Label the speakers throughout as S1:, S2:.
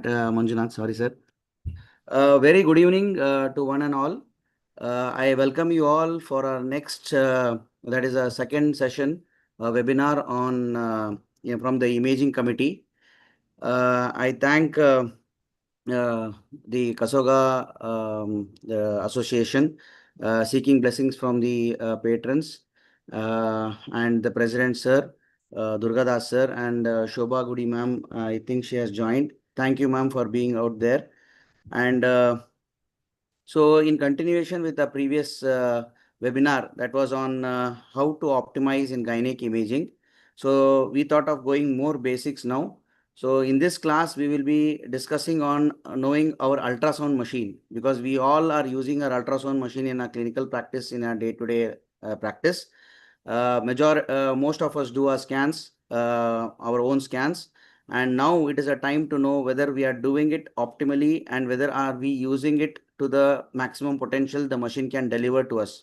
S1: Manjunath, sorry, sir. Very good evening to one and all. I welcome you all for our next, that is a second session, webinar on from the Imaging Committee. I thank the Kasoga the Association, seeking blessings from the patrons and the President, sir, Durgadas, sir, and Shobha Gudi, ma'am. I think she has joined. Thank you, ma'am, for being out there. And so in continuation with the previous webinar that was on how to optimize in gynec imaging. So we thought of going more basics now. So in this class, we will be discussing on knowing our ultrasound machine, because we all are using our ultrasound machine in our clinical practice, in our day-to-day practice. Most of us do our scans, our own scans. And now it is a time to know whether we are doing it optimally and whether are we using it to the maximum potential the machine can deliver to us.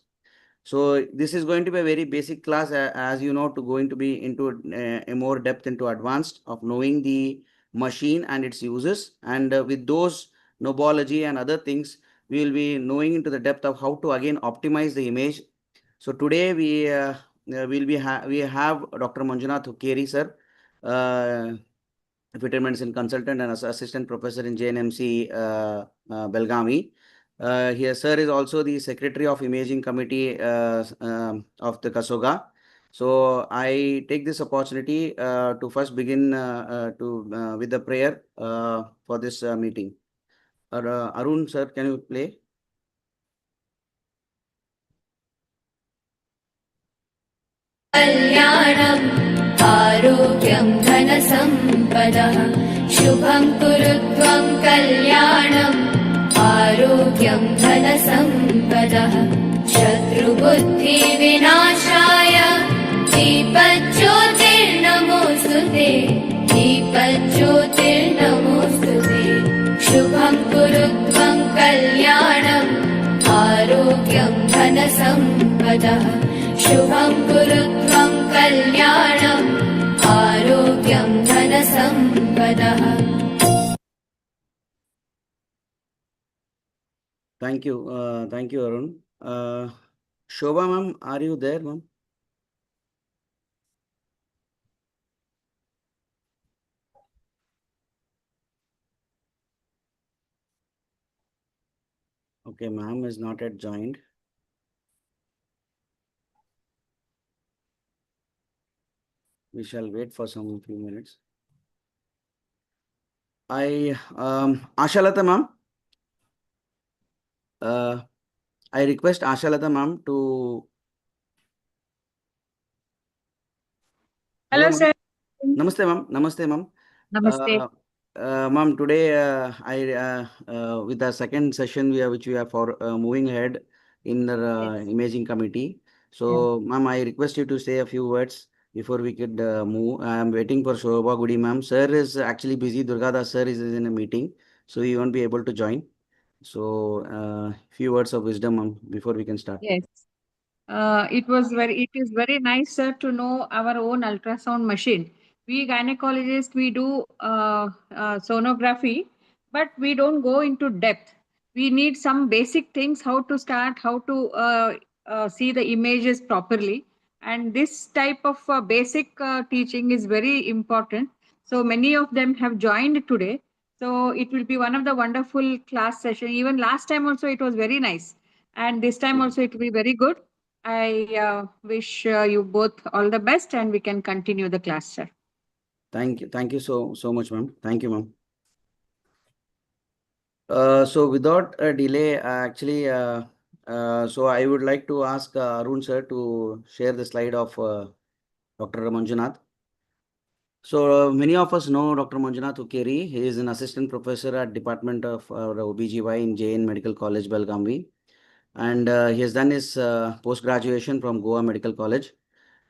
S1: So this is going to be a very basic class, as you know, to going to be into a more depth into advanced of knowing the machine and its uses. And with those knowledge and other things, we will be knowing into the depth of how to again optimize the image. So today we have Dr. Manjunath Hukkeri, sir, Fetal Medicine Consultant and Assistant Professor in JNMC Belgavi. Here, sir is also the Secretary of Imaging Committee of the Kasoga. So I take this opportunity to first begin with the prayer for this meeting. Arun, sir, can you play?
S2: कल्याणम् आरोग्यं धनसम्पदः शुभं कुरु त्वं कल्याणम् आरोग्यं धनसम्पदः शत्रुबुद्धिविनाशाय दीपज्योतिर्नमोऽस्तुते दीपज्योतिर्नमोऽस्तुते शुभं कुरु त्वं कल्याणम् आरोग्यं धनसम्पदः शुभं कुरु त्वं कल्याणम् आरोग्यं धनसम्पदः.
S1: Thank you, Arun. Shobha, ma'am, are you there, ma'am? Okay, ma'am is not yet joined. We shall wait for some few minutes. Ashalata, ma'am. I request Ashalata, ma'am, to.
S3: Hello, sir.
S1: Namaste, ma'am. Namaste, ma'am.
S3: Namaste.
S1: Ma'am, today with the second session which we are for moving ahead in the
S3: Yes.
S1: imaging committee. So, ma'am, I request you to say a few words before we could move. I am waiting for Shobha Gudi, ma'am. Sir is actually busy. Durgadas sir is in a meeting, so he won't be able to join. So, few words of wisdom, ma'am, before we can start.
S3: Yes. It is very nice, sir, to know our own ultrasound machine. We gynecologists, we do sonography, but we don't go into depth. We need some basic things, how to start, how to see the images properly. And this type of basic teaching is very important. So many of them have joined today. So it will be one of the wonderful class session. Even last time also it was very nice. And this time also it will be very good. I wish you both all the best, and we can continue the class, sir.
S1: Thank you so much, ma'am. Thank you, ma'am. So without a delay, so I would like to ask Arun sir to share the slide of Dr. Manjunath. So many of us know Dr. Manjunath Hukkeri. He is an assistant professor at Department of OBGY in JN Medical College, Belgavi. And he has done his post-graduation from Goa Medical College.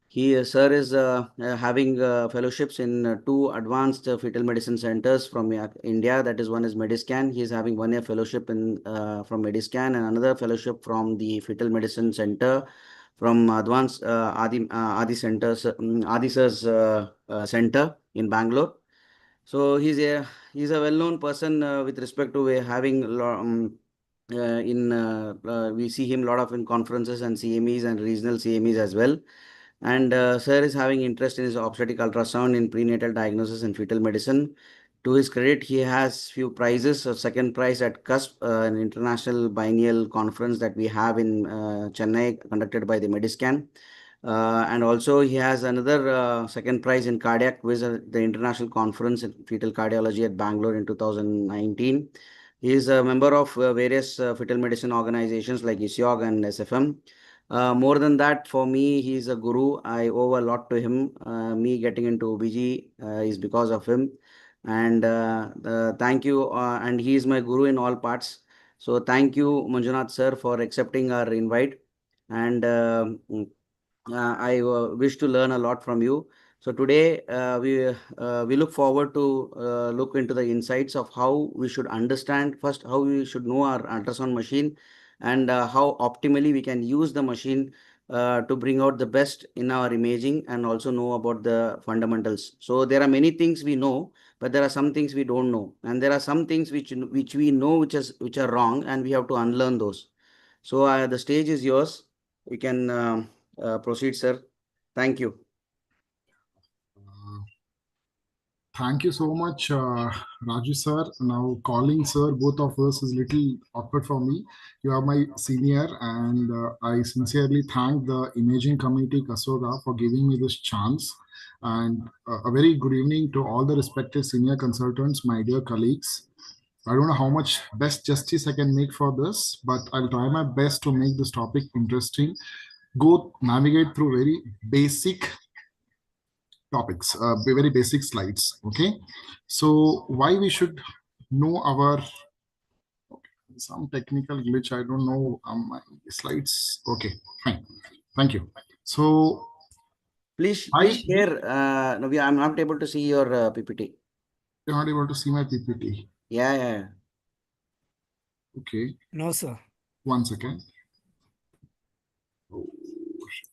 S1: He, sir, is having fellowships in two advanced fetal medicine centers from India. That is, one is Mediscan. He is having 1 year fellowship in from Mediscan, and another fellowship from the Fetal Medicine Center from Advanced Adi Centers, Adi Sir's Center in Bangalore. So he's a well-known person with respect to having we see him a lot of in conferences and CMEs and regional CMEs as well. And sir is having interest in his obstetric ultrasound in prenatal diagnosis and fetal medicine. To his credit, he has few prizes. A second prize at CUSP, an international biennial conference that we have in Chennai, conducted by the Mediscan. And also he has another second prize in cardiac quiz at the international conference in fetal cardiology at Bangalore in 2019. He is a member of various fetal medicine organizations like ISIOG and SFM. More than that, for me, he is a guru. I owe a lot to him. Me getting into OBG is because of him. And thank you. And he is my guru in all parts. So thank you, Manjunath sir, for accepting our invite. And I wish to learn a lot from you. So today we look forward to look into the insights of how we should understand first how we should know our ultrasound machine and how optimally we can use the machine to bring out the best in our imaging and also know about the fundamentals. So there are many things we know, but there are some things we don't know, and there are some things which we know which are wrong, and we have to unlearn those. So the stage is yours. You can proceed, sir. Thank you.
S4: Thank you so much, Raju sir. Now calling sir, both of us is little awkward for me. You are my senior, and I sincerely thank the imaging committee Kasoga for giving me this chance. And a very good evening to all the respected senior consultants, my dear colleagues. I don't know how much best justice I can make for this, but I'll try my best to make this topic interesting. Go navigate through very basic topics, very basic slides. Okay, so why we should know our some technical glitch, I don't know my slides. Okay, fine, thank you. So
S1: Please
S4: I
S1: share. No, I'm not able to see your PPT.
S4: You're not able to see my PPT.
S1: Yeah.
S4: Okay,
S5: No, sir.
S4: one second. Oh, shit.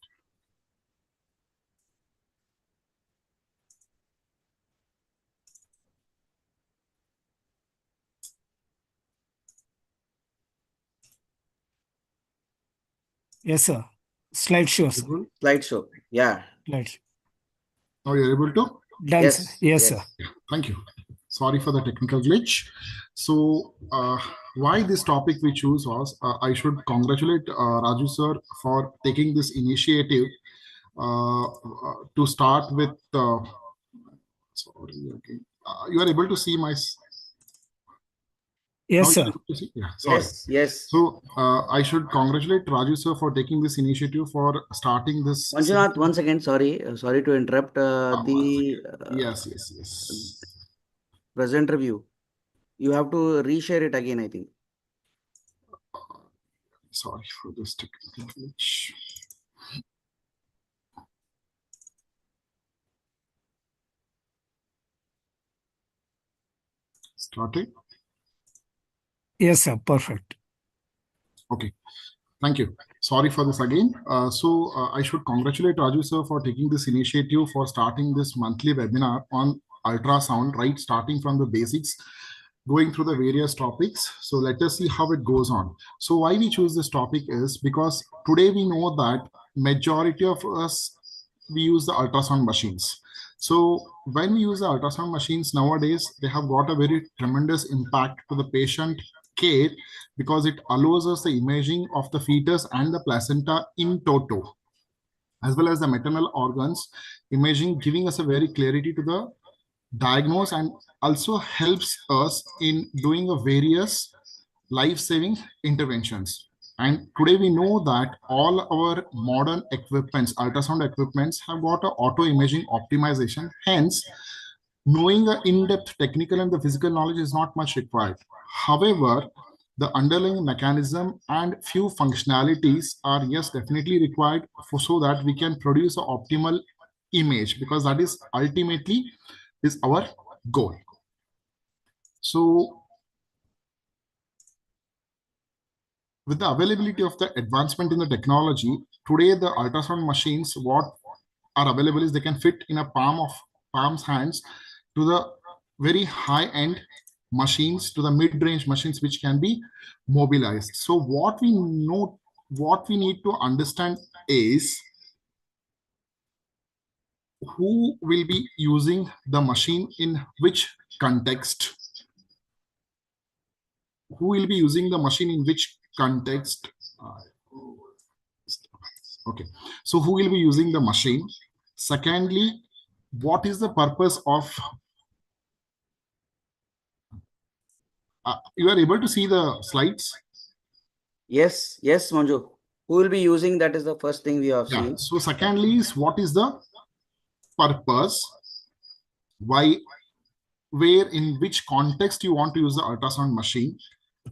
S5: Yes, sir. Slideshow, sir.
S4: Able?
S1: Slideshow. Yeah.
S5: Slideshow.
S4: Now you're able to?
S5: Done,
S1: Yes,
S5: sir. Yes, sir.
S4: Yeah, thank you. Sorry for the technical glitch. So why this topic we choose was, I should congratulate Raju sir for taking this initiative to start with. Sorry, again. You are able to see my.
S5: Yes, sir.
S4: Yeah, sorry.
S1: Yes.
S4: So I should congratulate Raju sir for taking this initiative for starting this.
S1: Manjunath, once again, sorry to interrupt.
S4: Yes.
S1: Presenter view. You have to reshare it again, I think.
S4: Sorry for this technical glitch. Starting.
S5: Yes, sir. Perfect.
S4: Okay, thank you. Sorry for this again. So I should congratulate Raju sir for taking this initiative for starting this monthly webinar on ultrasound, right? Starting from the basics, going through the various topics. So let us see how it goes on. So why we choose this topic is because today we know that majority of us, we use the ultrasound machines. So when we use the ultrasound machines nowadays, they have got a very tremendous impact to the patient care because it allows us the imaging of the fetus and the placenta in toto, as well as the maternal organs imaging, giving us a very clarity to the diagnose and also helps us in doing a various life-saving interventions. And today we know that all our modern equipments, ultrasound equipments, have got a auto imaging optimization. Hence, knowing the in-depth technical and the physical knowledge is not much required. However, the underlying mechanism and few functionalities are, yes, definitely required so that we can produce an optimal image, because that is ultimately is our goal. So with the availability of the advancement in the technology, today the ultrasound machines, what are available is they can fit in a palm's hands to the very high-end machines to the mid-range machines which can be mobilized. So what we need to understand is who will be using the machine in which context. Who will be using the machine in which context? Okay, so who will be using the machine? Secondly, what is the purpose of you are able to see the slides?
S1: Yes, Manju. Who will be using, that is the first thing we have
S4: Yeah.
S1: seen.
S4: So secondly is what is the purpose? Why, where, in which context you want to use the ultrasound machine?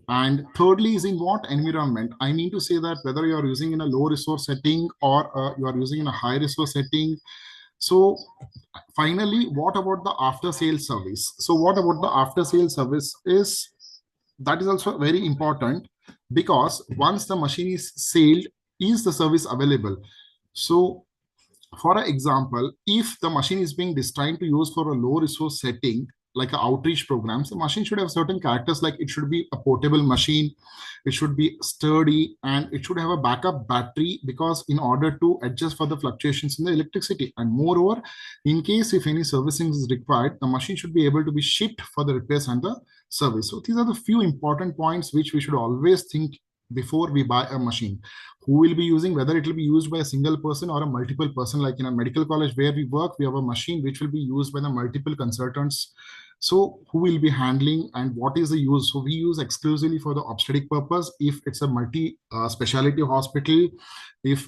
S4: And thirdly is in what environment. I mean to say that whether you are using in a low resource setting or you are using in a high resource setting. So finally, what about the after sales service? So what about the after sales service is, that is also very important, because once the machine is sold, is the service available? So for example, if the machine is being designed to use for a low resource setting, like outreach programs, the machine should have certain characters, like it should be a portable machine, it should be sturdy, and it should have a backup battery, because in order to adjust for the fluctuations in the electricity. And moreover, in case if any servicing is required, the machine should be able to be shipped for the repairs and the service. So these are the few important points which we should always think before we buy a machine. Who will be using, whether it will be used by a single person or a multiple person. Like in a medical college where we work, we have a machine which will be used by the multiple consultants. So who will be handling and what is the use? So we use exclusively for the obstetric purpose. If it's a multi specialty hospital, if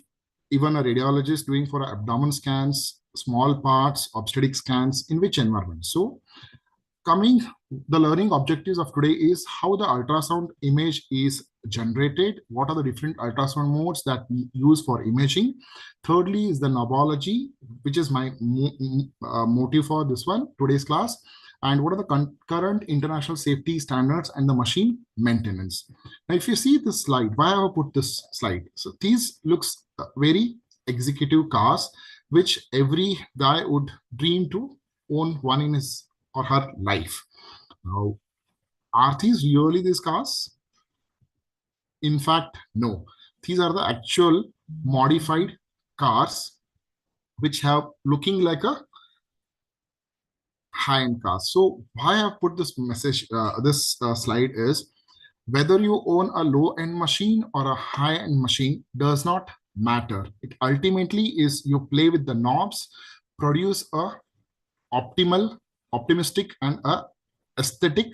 S4: even a radiologist doing for abdomen scans, small parts, obstetric scans, in which environment. So coming, the learning objectives of today is how the ultrasound image is generated, what are the different ultrasound modes that we use for imaging. Thirdly is the knobology, which is my motive for this one, today's class. And what are the current international safety standards and the machine maintenance. Now, if you see this slide, why have I put this slide? So these looks very executive cars, which every guy would dream to own one in his or her life. Now, are these really these cars? In fact, no. These are the actual modified cars which have looking like a high-end car. So why I have put this message, slide is, whether you own a low-end machine or a high-end machine does not matter. It ultimately is you play with the knobs, produce a optimistic and a aesthetic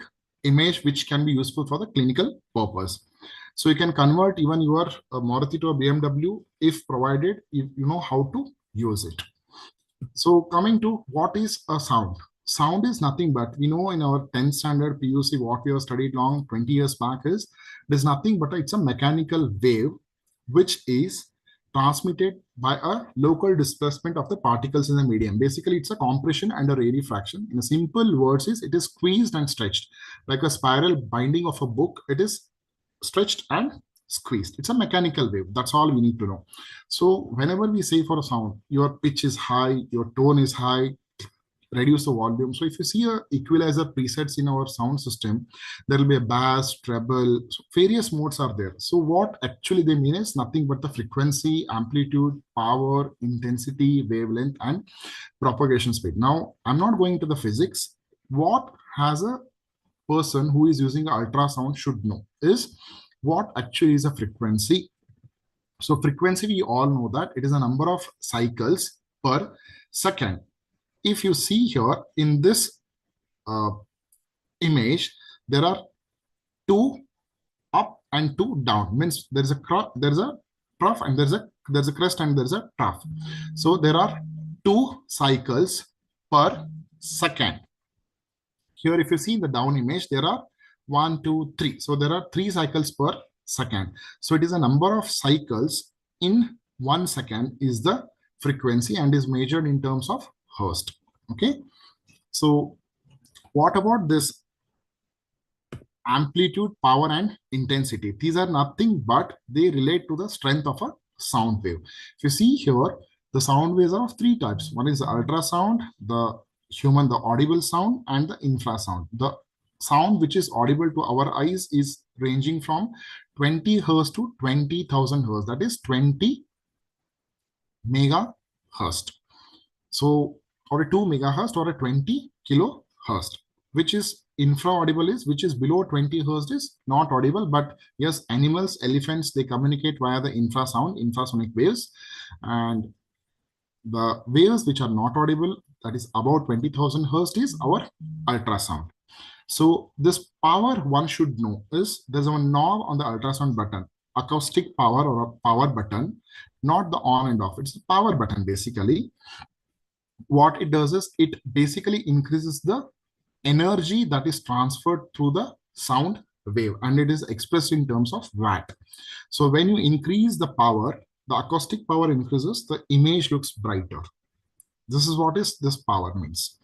S4: image which can be useful for the clinical purpose. So you can convert even your Maruti to a BMW if provided you know how to use it. So coming to what is a sound. Sound is nothing but, we know in our 10th standard PUC what we have studied long 20 years back is, there's nothing but it's a mechanical wave which is transmitted by a local displacement of the particles in the medium. Basically, it's a compression and a rarefaction. In a simple words is, it is squeezed and stretched. Like a spiral binding of a book, it is stretched and squeezed. It's a mechanical wave. That's all we need to know. So whenever we say for a sound, your pitch is high, your tone is high, reduce the volume. So if you see a equalizer presets in our sound system, there will be a bass, treble, so various modes are there. So what actually they mean is nothing but the frequency, amplitude, power, intensity, wavelength, and propagation speed. Now, I'm not going to the physics. What has a person who is using ultrasound should know is what actually is a frequency. So frequency, we all know that it is a number of cycles per second. If you see here in this image, there are two up and two down. Means there's a trough and there's a crest and there's a trough. So there are two cycles per second. Here, if you see the down image, there are 1, 2, 3. So there are 3 cycles per second. So it is a number of cycles in 1 second is the frequency and is measured in terms of hertz. Okay. So what about this amplitude, power, and intensity? These are nothing but they relate to the strength of a sound wave. If you see here, the sound waves are of 3 types. One is the ultrasound, the human, the audible sound, and the infrasound. The sound which is audible to our eyes is ranging from 20 hertz to 20,000 hertz. That is 20 megahertz. So, or a 2 megahertz or a 20 kilohertz, which is infra-audible is, which is below 20 hertz is not audible. But yes, animals, elephants, they communicate via the infrasound, infrasonic waves. And the waves which are not audible, that is about 20,000 hertz, is our ultrasound. So this power, one should know, is there's a knob on the ultrasound button, acoustic power or a power button, not the on and off. It's the power button basically. What it does is it basically increases the energy that is transferred through the sound wave, and it is expressed in terms of watt. So when you increase the power, the acoustic power increases, the image looks brighter. This is what is this power means.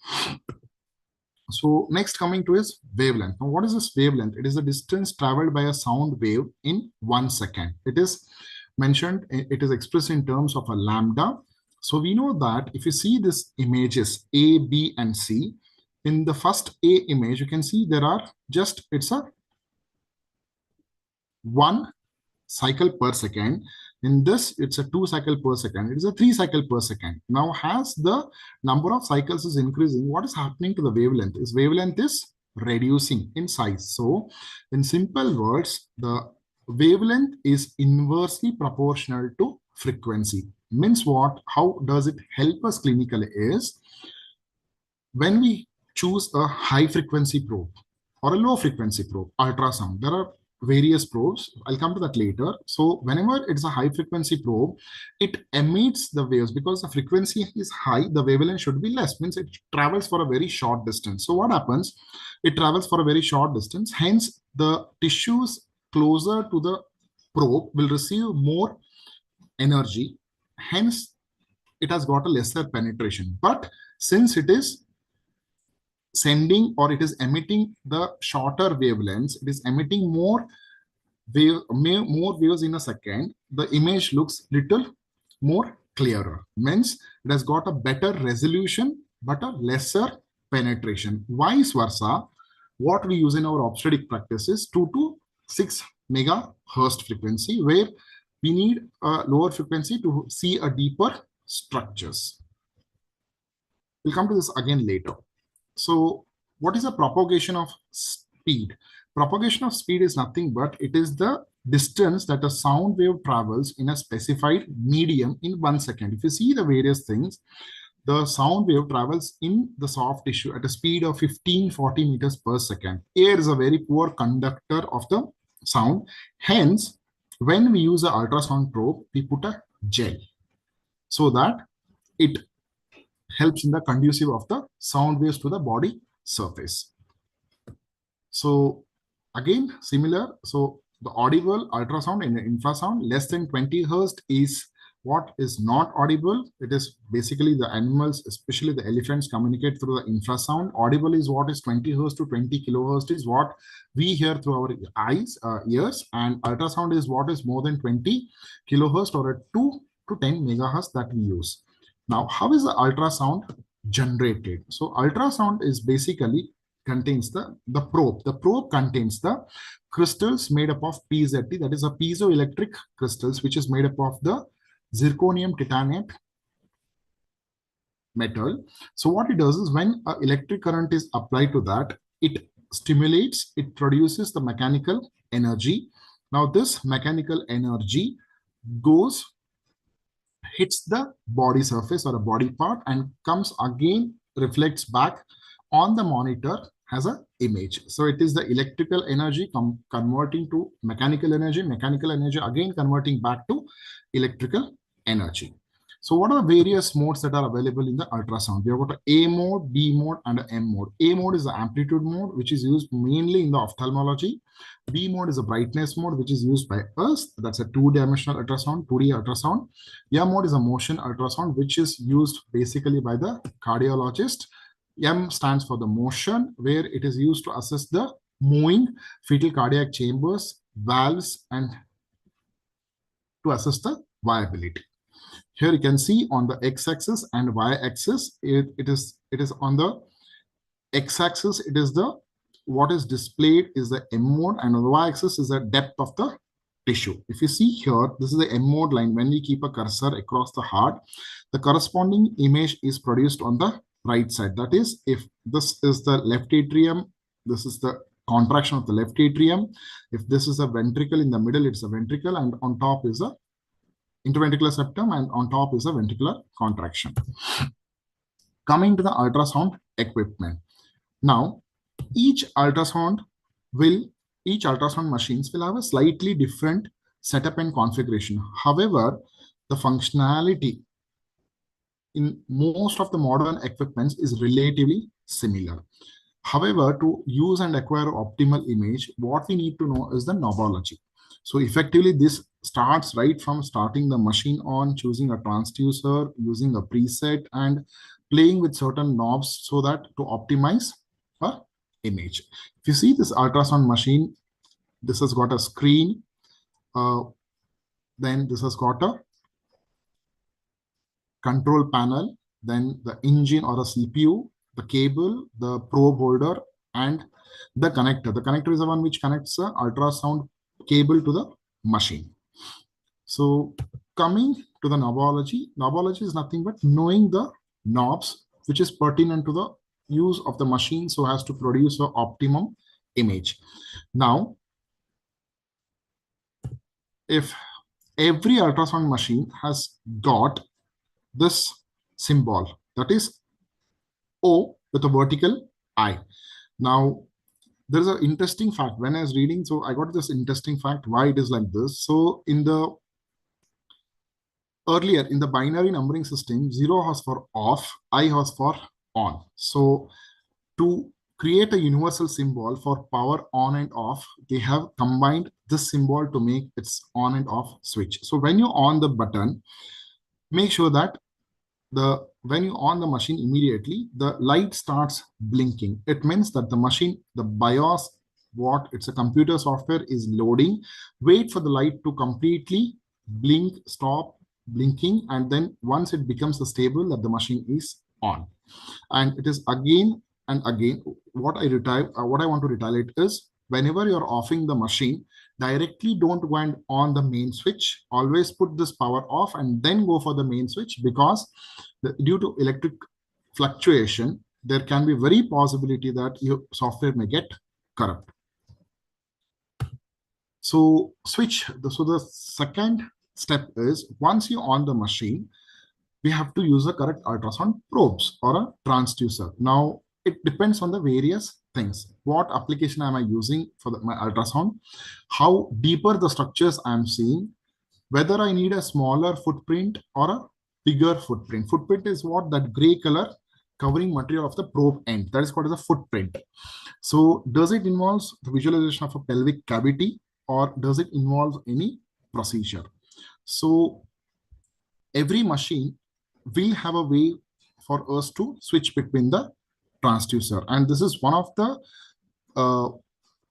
S4: So next coming to is wavelength. Now what is this wavelength? It is the distance traveled by a sound wave in 1 second. It is mentioned, it is expressed in terms of a lambda. So we know that if you see this images A, B, and C, in the first A image, you can see there are just, it's a 1 cycle per second. In this, it's a 2 cycle per second. It is a 3 cycle per second. Now, as the number of cycles is increasing, what is happening to the wavelength? Is wavelength is reducing in size. So, in simple words, the wavelength is inversely proportional to frequency. Means what? How does it help us clinically is, when we choose a high frequency probe or a low frequency probe, ultrasound, there are various probes. I'll come to that later. So whenever it's a high frequency probe, it emits the waves. Because the frequency is high, the wavelength should be less, means it travels for a very short distance. So what happens? It travels for a very short distance. Hence, the tissues closer to the probe will receive more energy. Hence, it has got a lesser penetration. But since it is sending, or it is emitting the shorter wavelengths, it is emitting more waves in a second, the image looks little more clearer. Means it has got a better resolution but a lesser penetration. Vice versa, what we use in our obstetric practice is 2 to 6 megahertz frequency, where we need a lower frequency to see a deeper structures. We'll come to this again later. So what is the propagation of speed? Propagation of speed is nothing but it is the distance that a sound wave travels in a specified medium in 1 second. If you see the various things, the sound wave travels in the soft tissue at a speed of 15-40 meters per second. Air is a very poor conductor of the sound. Hence, when we use an ultrasound probe, we put a gel so that it helps in the conducive of the sound waves to the body surface. So again, similar. So the audible ultrasound and the infrasound less than 20 hertz is what is not audible. It is basically the animals, especially the elephants, communicate through the infrasound. Audible is what is 20 hertz to 20 kilohertz is what we hear through our eyes, ears, and ultrasound is what is more than 20 kilohertz or a 2 to 10 megahertz that we use. Now, how is the ultrasound generated? So ultrasound is basically contains the probe. The probe contains the crystals made up of PZT, that is a piezoelectric crystals, which is made up of the zirconium titanate metal. So what it does is when an electric current is applied to that, it stimulates, it produces the mechanical energy. Now this mechanical energy hits the body surface or a body part and comes again, reflects back on the monitor as an image. So it is the electrical energy converting to mechanical energy again converting back to electrical energy. So what are the various modes that are available in the ultrasound? We have got A mode, B mode, and M mode. A mode is the amplitude mode, which is used mainly in the ophthalmology. B mode is a brightness mode, which is used by us. That's a two-dimensional ultrasound, 2D ultrasound. M mode is a motion ultrasound, which is used basically by the cardiologist. M stands for the motion, where it is used to assess the moving fetal cardiac chambers, valves, and to assess the viability. Here you can see on the x-axis and y-axis, it is it is on the x-axis, it is the what is displayed is the M mode, and on the y-axis is the depth of the tissue. If you see here, this is the M mode line. When we keep a cursor across the heart, the corresponding image is produced on the right side. That is, if this is the left atrium, this is the contraction of the left atrium. If this is a ventricle, in the middle it's a ventricle, and on top is a interventricular septum, and on top is a ventricular contraction. Coming to the ultrasound equipment. Now, each ultrasound machines will have a slightly different setup and configuration. However, the functionality in most of the modern equipments is relatively similar. However, to use and acquire optimal image, what we need to know is the knobology. So effectively, this starts right from starting the machine on, choosing a transducer, using a preset, and playing with certain knobs so that to optimize a image. If you see this ultrasound machine, this has got a screen, then this has got a control panel, then the engine or a CPU, the cable, the probe holder, and the connector. The connector is the one which connects the ultrasound cable to the machine. So coming to the knobology, knobology is nothing but knowing the knobs which is pertinent to the use of the machine so as to produce an optimum image. Now, if every ultrasound machine has got this symbol, that is O with a vertical I. Now, there's an interesting fact when I was reading, so I got this interesting fact why it is like this. So in the earlier in the binary numbering system, 0 was for off, I was for on. So to create a universal symbol for power on and off, they have combined this symbol to make its on and off switch. So when you on the button, make sure that when you on the machine immediately, the light starts blinking. It means that the machine, the BIOS, it's a computer software is loading. Wait for the light to completely blink, stop blinking, and then once it becomes stable, that the machine is on. And it is again and again, what I want to retaliate is, whenever you're offing the machine, directly don't go and on the main switch. Always put this power off and then go for the main switch, because due to electric fluctuation, there can be very possibility that your software may get corrupt. So the second step is, once you on the machine, we have to use the correct ultrasound probes or a transducer. Now, it depends on the various things. What application am I using for my ultrasound? How deeper the structures I'm seeing, whether I need a smaller footprint or a bigger footprint. Footprint is what? That gray color covering material of the probe end. That is called as a footprint. So does it involve the visualization of a pelvic cavity, or does it involve any procedure? So every machine will have a way for us to switch between the transducer. And this is one of the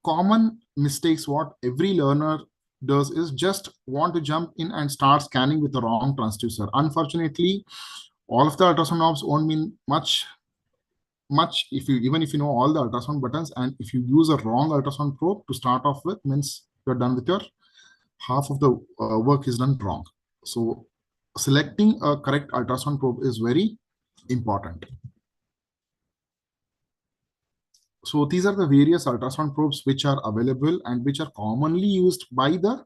S4: common mistakes what every learner does, is just want to jump in and start scanning with the wrong transducer. Unfortunately, all of the ultrasound knobs won't mean much even if you know all the ultrasound buttons, and if you use a wrong ultrasound probe to start off with, means you're done with your half of the work is done wrong. So selecting a correct ultrasound probe is very important. So these are the various ultrasound probes which are available and which are commonly used by the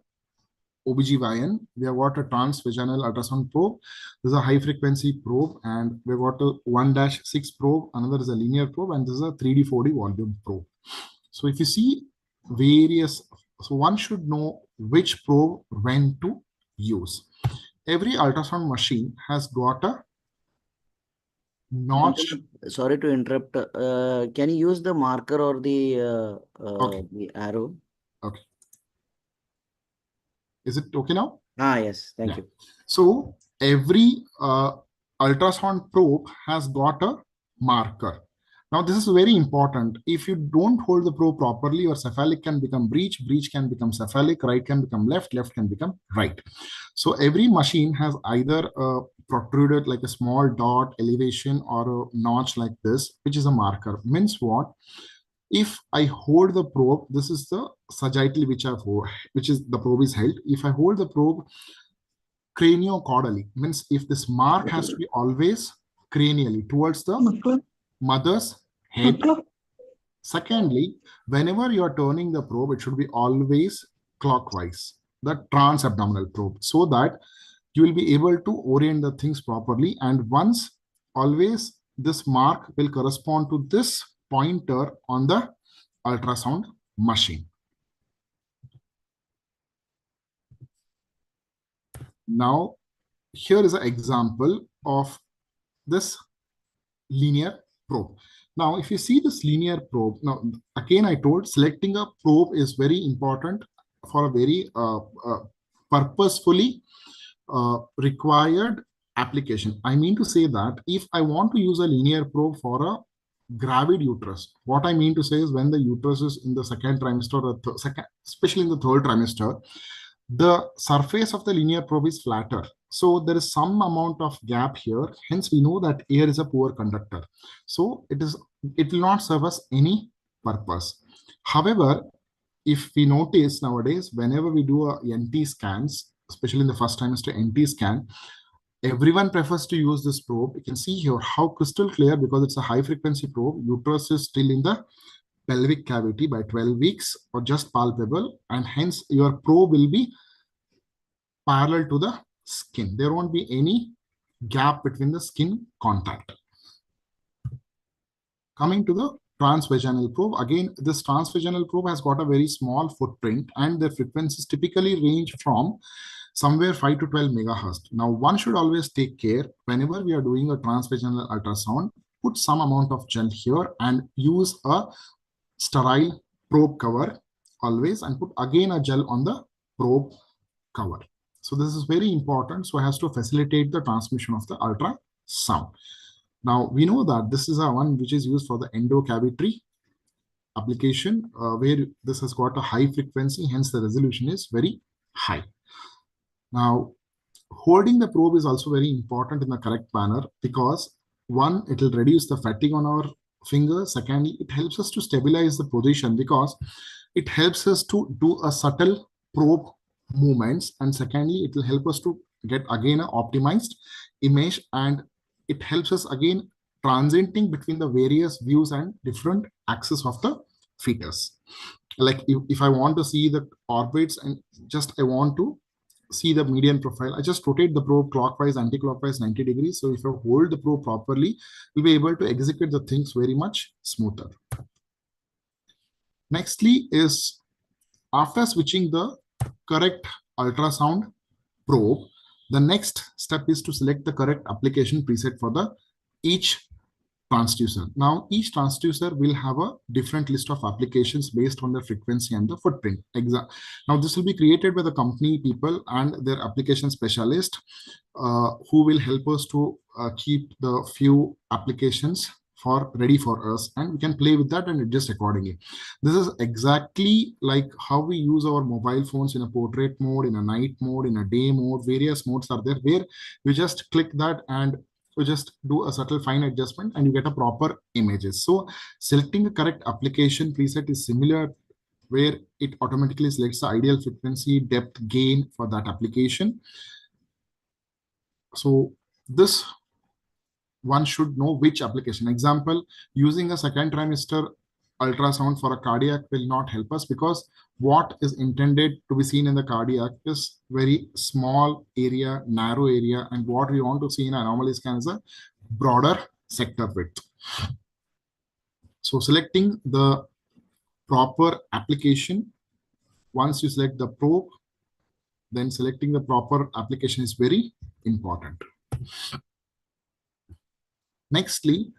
S4: OBGYN. We have got a transvaginal ultrasound probe. This is a high frequency probe, and we've got a 1-6 probe. Another is a linear probe, and this is a 3D 4D volume probe. So if you see various, so one should know which probe when to use. Every ultrasound machine has got a notch.
S1: Sorry to interrupt. Can you use the marker or the arrow?
S4: Okay. Is it okay now?
S1: Yes, thank you.
S4: So every ultrasound probe has got a marker. Now this is very important. If you don't hold the probe properly, your cephalic can become breech can become cephalic, right can become left can become right. So every machine has either a protruded like a small dot elevation or a notch like this, which is a marker. Means what? If I hold the probe, this is the sagittal which is the probe is held. If I hold the probe craniocaudally, means if this mark has to be always cranially towards the mother's head. Secondly, whenever you are turning the probe, it should be always clockwise, the transabdominal probe, so that you will be able to orient the things properly. And once, always, this mark will correspond to this pointer on the ultrasound machine. Now, here is an example of this linear probe. Now, if you see this linear probe, now again I told selecting a probe is very important for a very purposefully required application. I mean to say that if I want to use a linear probe for a gravid uterus, what I mean to say is when the uterus is in the second trimester, or especially in the third trimester, the surface of the linear probe is flatter. So there is some amount of gap here. Hence, we know that air is a poor conductor. So it will not serve us any purpose. However, if we notice nowadays, whenever we do a NT scans, especially in the first trimester NT scan, everyone prefers to use this probe. You can see here how crystal clear, because it's a high frequency probe, uterus is still in the pelvic cavity by 12 weeks or just palpable, and hence your probe will be parallel to the skin. There won't be any gap between the skin contact. Coming to the transvaginal probe, again, this transvaginal probe has got a very small footprint, and the frequencies typically range from somewhere 5 to 12 megahertz. Now, one should always take care whenever we are doing a transvaginal ultrasound, put some amount of gel here and use a sterile probe cover always, and put again a gel on the probe cover. So this is very important. So it has to facilitate the transmission of the ultrasound. Now we know that this is a one which is used for the endocavitary application, where this has got a high frequency, hence the resolution is very high. Now, holding the probe is also very important in the correct manner, because one, it will reduce the fatigue on our fingers. Secondly, it helps us to stabilize the position, because it helps us to do a subtle probe movements. And secondly, it will help us to get again an optimized image, and it helps us again transiting between the various views and different axes of the fetus. Like if I want to see the orbits and just I want to see the median profile, I just rotate the probe clockwise, anti-clockwise 90 degrees. So if I hold the probe properly, we'll be able to execute the things very much smoother. Nextly is, after switching the correct ultrasound probe, the next step is to select the correct application preset for the each transducer. Now, each transducer will have a different list of applications based on the frequency and the footprint. Now, this will be created by the company people and their application specialist, who will help us to keep the few applications ready for us, and we can play with that and adjust accordingly. This is exactly like how we use our mobile phones in a portrait mode, in a night mode, in a day mode. Various modes are there where we just click that and we just do a subtle fine adjustment and you get a proper images. So selecting the correct application preset is similar, where it automatically selects the ideal frequency, depth, gain for that application. So this one should know which application. Example, using a second trimester ultrasound for a cardiac will not help us, because what is intended to be seen in the cardiac is very small area, narrow area, and what we want to see in anomaly scan is a broader sector width. So selecting the proper application, once you select the probe, then selecting the proper application is very important. Nextly,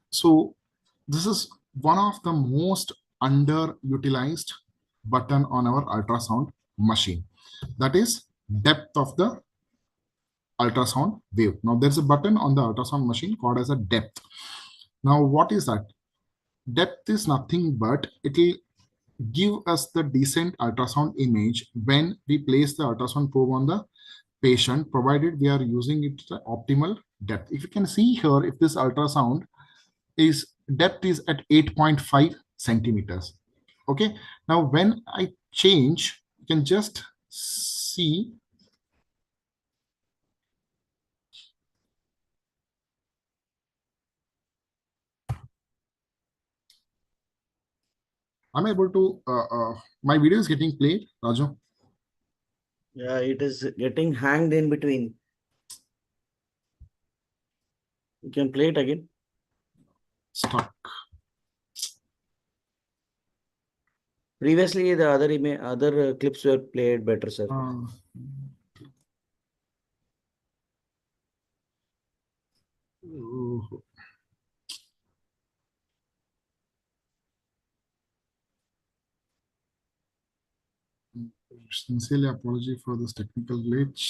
S4: so this is one of the most underutilized button on our ultrasound machine, that is depth of the ultrasound wave. Now there's a button on the ultrasound machine called as a depth. Now what is that? Depth is nothing but it will give us the decent ultrasound image when we place the ultrasound probe on the patient, provided we are using it to optimal depth. If you can see here, if this ultrasound is depth is at 8.5 centimeters. Okay, now when I change, you can just see I'm able to my video is getting played, Raju.
S1: Yeah, it is getting hanged in between. You can play it again.
S4: Stuck.
S1: Previously, the other clips were played better, sir.
S4: Sincerely apology for this technical glitch.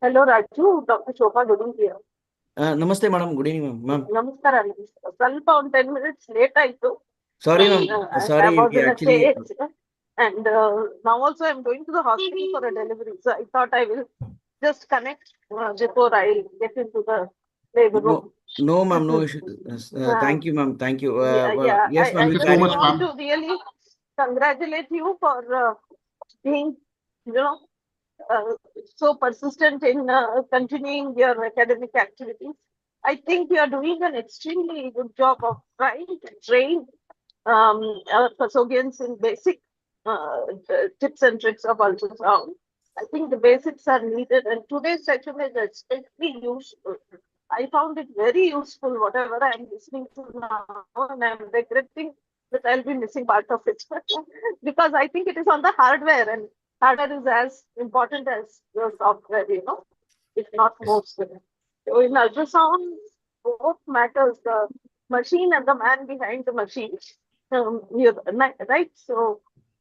S6: Hello, Raju. Dr. Shobha Guru here.
S1: Namaste, madam. Good evening, ma'am.
S6: Namaskar. ಸ್ವಲ್ಪ ಒಂದು 10 minutes late ಆಯ್ತು.
S1: Sorry, ma'am.
S6: I
S1: Sorry,
S6: was in a
S1: actually.
S6: stage, and now also I'm going to the hospital for a delivery. So I thought I will just connect before I get into the labor room.
S1: No, ma'am. No issue. Thank you, ma'am. Thank you.
S6: Yeah.
S1: Yes, ma'am.
S6: I
S1: You
S6: just
S1: carry
S6: want
S1: on.
S6: to really congratulate you for being, so persistent in continuing your academic activities. I think you are doing an extremely good job of trying to train our custodians in basic tips and tricks of ultrasound. I think the basics are needed, and today's session is especially useful. I found it very useful, whatever I'm listening to now, and I'm regretting that I'll be missing part of it because I think it is on the hardware, and hardware is as important as the software, if not more so. So in ultrasound, both matters, the machine and the man behind the machine. Right? So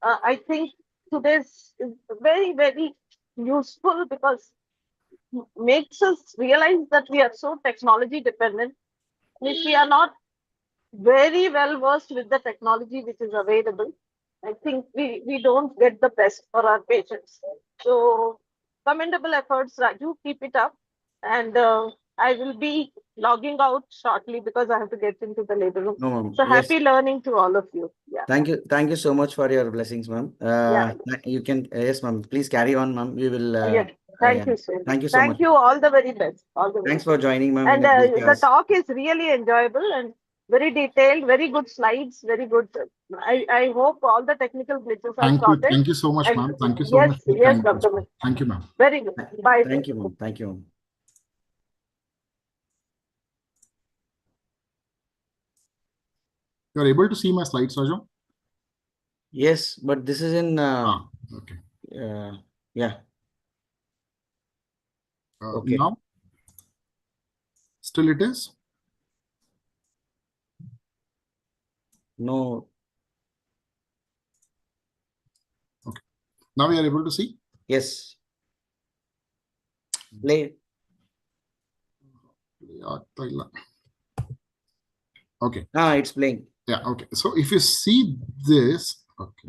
S6: I think today's is very, very useful because makes us realize that we are so technology dependent. If we are not very well versed with the technology which is available, I think we don't get the best for our patients. So commendable efforts, Raju. Keep it up. And I will be logging out shortly because I have to get into the labor room.
S1: No, ma'am.
S6: So
S1: Yes.
S6: happy learning to all of you. Yeah.
S1: Thank you so much for your blessings, ma'am.
S6: Yeah.
S1: You can, yes, ma'am. Please carry on, ma'am. We will.
S6: Yeah. Thank you, sir.
S1: Thank you so
S6: Thank
S1: much.
S6: you. All the very best. All the
S1: Thanks
S6: very
S1: for joining, ma'am.
S6: And the talk is really enjoyable and very detailed, very good slides, very good. I hope all the technical glitches are sorted.
S4: Thank you so much, ma'am. Thank you so much.
S6: Yes, Dr.
S4: Thank you, ma'am.
S6: Very good. Bye.
S1: Thank you, ma'am. Thank you, ma'am.
S4: You are able to see my slides, Raju?
S1: Yes, but this is in.
S4: Okay.
S1: Yeah. Okay.
S4: Now, still it is?
S1: No.
S4: Okay. Now we are able to see?
S1: Yes. Play.
S4: Okay.
S1: It's playing.
S4: Yeah, okay. So if you see this, okay.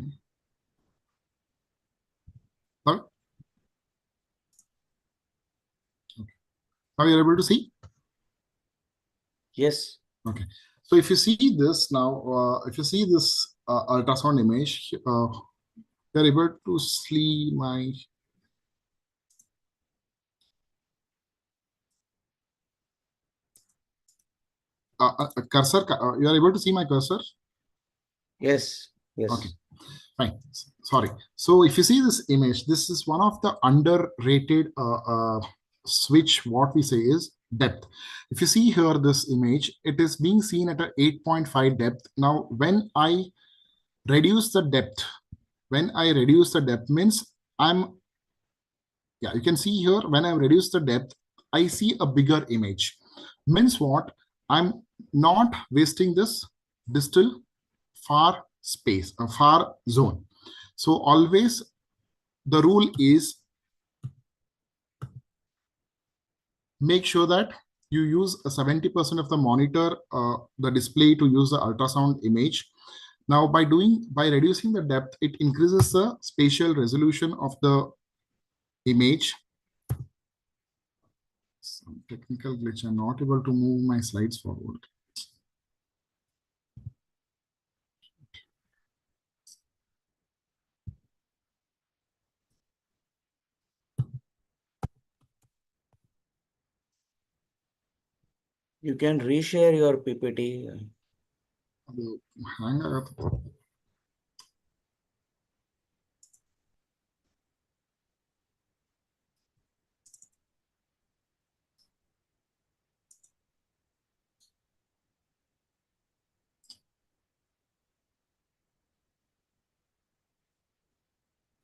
S4: Now you're able to see?
S1: Yes.
S4: Okay. So if you see this now, if you see this ultrasound image, you're able to see my cursor. You are able to see my cursor?
S1: Yes. Yes.
S4: Okay. Fine. Sorry. So if you see this image, this is one of the underrated switch. What we say is depth. If you see here this image, it is being seen at a 8.5 depth. Now, when I reduce the depth, means you can see here when I reduce the depth, I see a bigger image. Means what? I'm not wasting this distal far space, a far zone. So always the rule is make sure that you use 70% of the monitor, the display to use the ultrasound image. Now, by reducing the depth, it increases the spatial resolution of the image. Some technical glitch. I'm not able to move my slides forward.
S1: You can reshare your PPT.
S4: Hang agata.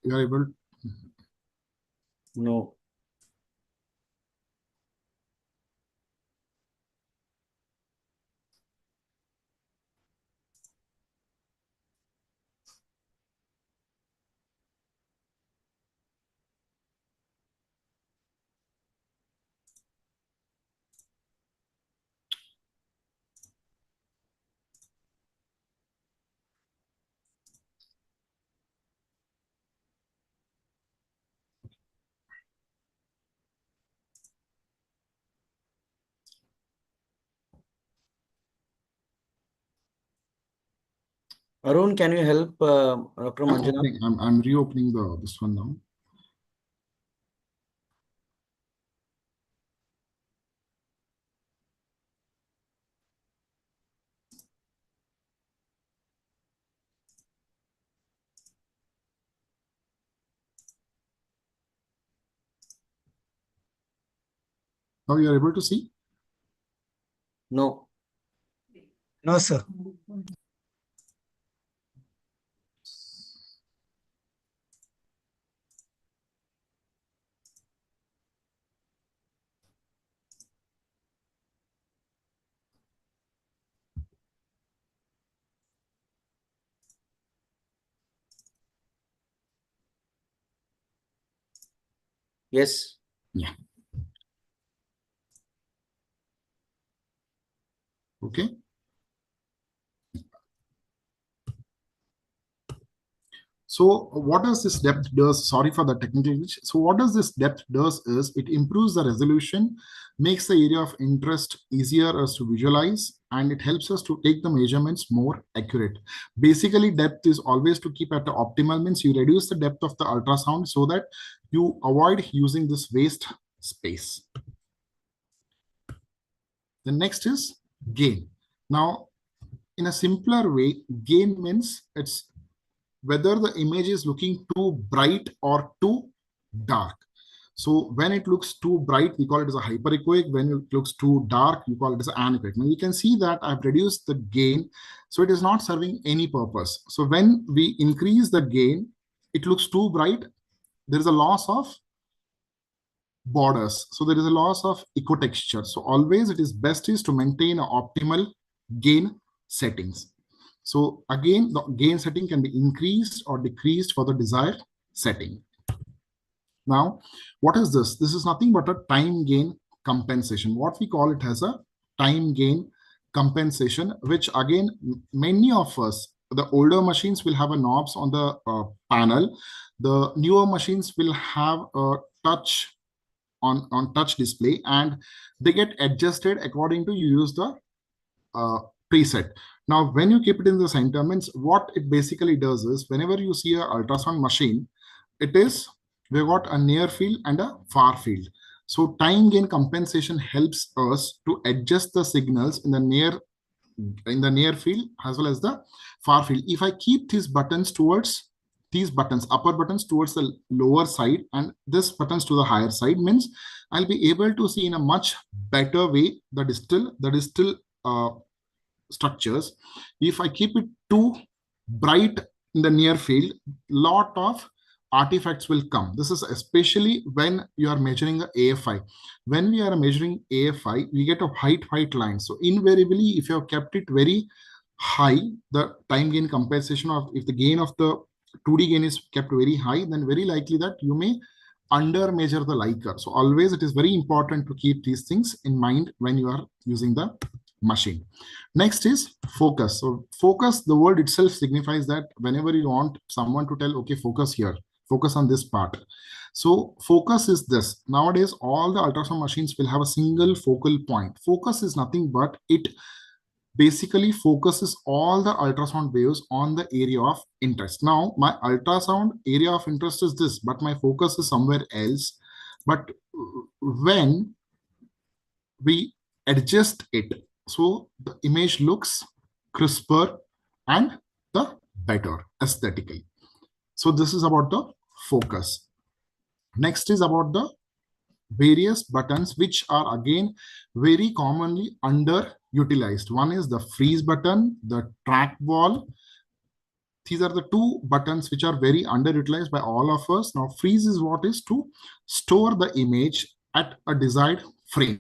S4: You are able?
S1: No. Arun, can you help Dr. Manjuna?
S4: I'm reopening this one now. Now you are able to see?
S1: No.
S5: No, sir.
S1: Yes.
S4: Yeah. Okay. So what does this depth does? Sorry for the technical glitch. So what does this depth does is it improves the resolution, makes the area of interest easier as to visualize, and it helps us to take the measurements more accurate. Basically, depth is always to keep at the optimal, means you reduce the depth of the ultrasound so that you avoid using this waste space. The next is gain. Now, in a simpler way, gain means it's whether the image is looking too bright or too dark. So when it looks too bright, we call it as a hyperechoic. When it looks too dark, you call it as anechoic. Now you can see that I've reduced the gain, so it is not serving any purpose. So when we increase the gain, it looks too bright. There is a loss of borders. So there is a loss of echo texture. So always it is best is to maintain an optimal gain settings. So again, the gain setting can be increased or decreased for the desired setting. Now, what is this? This is nothing but a time gain compensation. What we call it as a time gain compensation, which again, many of us, the older machines will have a knobs on the panel. The newer machines will have a touch on touch display, and they get adjusted according to you use the preset. Now, when you keep it in the center, means what it basically does is whenever you see an ultrasound machine, we've got a near field and a far field. So time gain compensation helps us to adjust the signals in the near field as well as the far field. If I keep these buttons towards upper buttons towards the lower side and this buttons to the higher side, means I'll be able to see in a much better way the distal structures. If I keep it too bright in the near field, lot of artifacts will come. This is especially when you are measuring the AFI. When we are measuring AFI, we get a white line. So invariably, if you have kept it very high, the time gain compensation of, if the gain of the 2D gain is kept very high, then very likely that you may under measure the Leica. So always it is very important to keep these things in mind when you are using the machine. Next is focus. So focus, the word itself signifies that whenever you want someone to tell, okay, focus here, focus on this part. So focus is this. Nowadays, all the ultrasound machines will have a single focal point. Focus is nothing but it basically focuses all the ultrasound waves on the area of interest. Now, my ultrasound area of interest is this, but my focus is somewhere else. But when we adjust it, so the image looks crisper and the better aesthetically. So this is about the focus. Next is about the various buttons, which are again very commonly underutilized. One is the freeze button, the trackball. These are the two buttons which are very underutilized by all of us. Now, freeze is what is to store the image at a desired frame.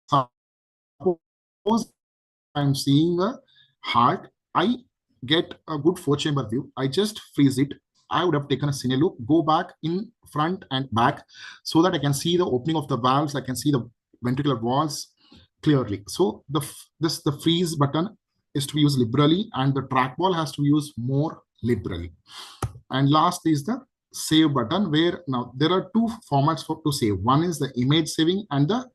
S4: Suppose I'm seeing a heart, I get a good four-chamber view. I just freeze it. I would have taken a cine loop, go back in front and back so that I can see the opening of the valves. I can see the ventricular walls clearly. So the freeze button is to be used liberally, and the trackball has to be used more liberally. And last is the save button, where now there are two formats to save. One is the image saving and the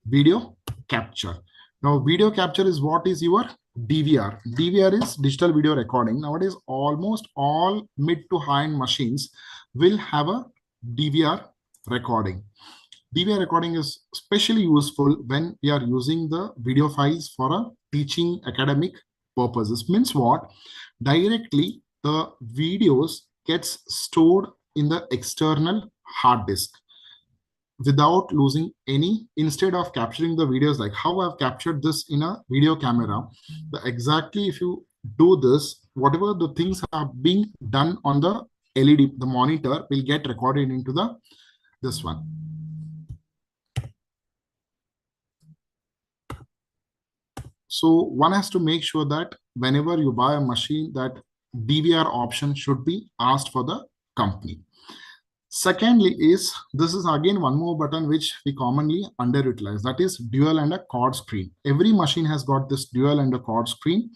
S4: video capture. Now, video capture is what is your DVR. DVR is digital video recording. Nowadays, almost all mid to high-end machines will have a DVR recording. DVR recording is especially useful when we are using the video files for a teaching academic purposes. Means what? Directly the videos gets stored in the external hard disk without losing any. Instead of capturing the videos like how I've captured this in a video camera, exactly if you do this, whatever the things are being done on the LED, the monitor will get recorded into this one. So one has to make sure that whenever you buy a machine, that DVR option should be asked for the company. Secondly is, this is again one more button which we commonly underutilize, that is dual and a quad screen. Every machine has got this dual and a quad screen,